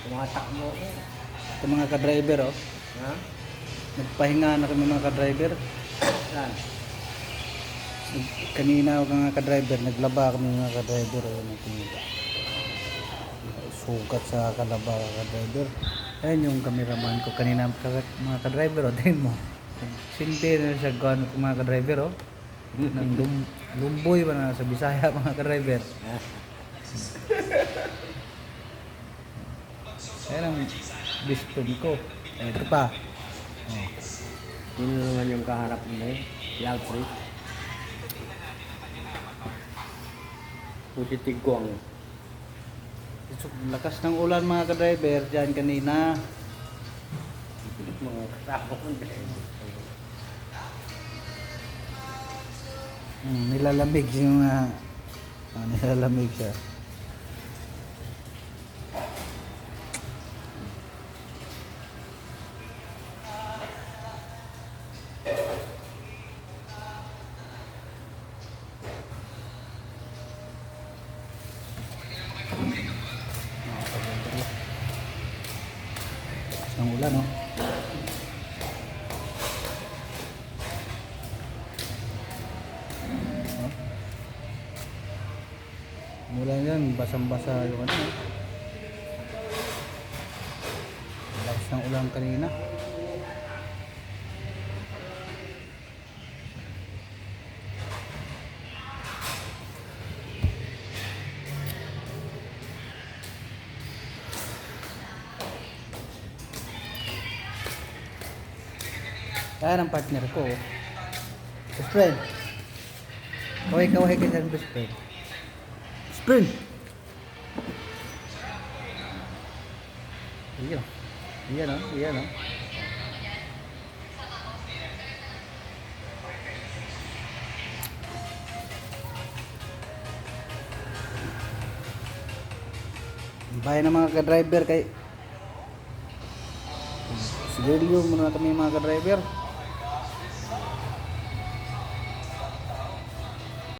Tumatakbo ko. Ito mga ka-driver, oh. Ha? Nagpahinga na kami mga ka-driver. Saan? Kanina ako mga ka-driver, naglaba kami mga ka-driver. Oh, sugat sa kalaba ka-driver. Ayan yung cameraman ko kanina mga ka-driver, oh. Tingin mo. Sindi na siya gano'n mga ka-driver, oh. Nang lumboy ba na sa Bisaya mga ka-driver. Ayan ang best friend ko. Ito pa. Oh. Yun naman yung kaharap mo eh. Si Alfred. Putitig ko ang Lakas ng ulan mga ka-driver dyan kanina. mga kasama ko. Nilalamig yung nilalamig siya. Lakas ng ulan, no? Mula yan, basang-basa yung ano. Lakas ng ulan kanina. Kaya ang partner ko. Best friend. Kaway-kaway ka dyan, best friend. Best friend! Iyan. Iyan, oh. Iyan, oh. Bayan ng mga ka-driver kay Sigarilyo muna kami mga ka-driver.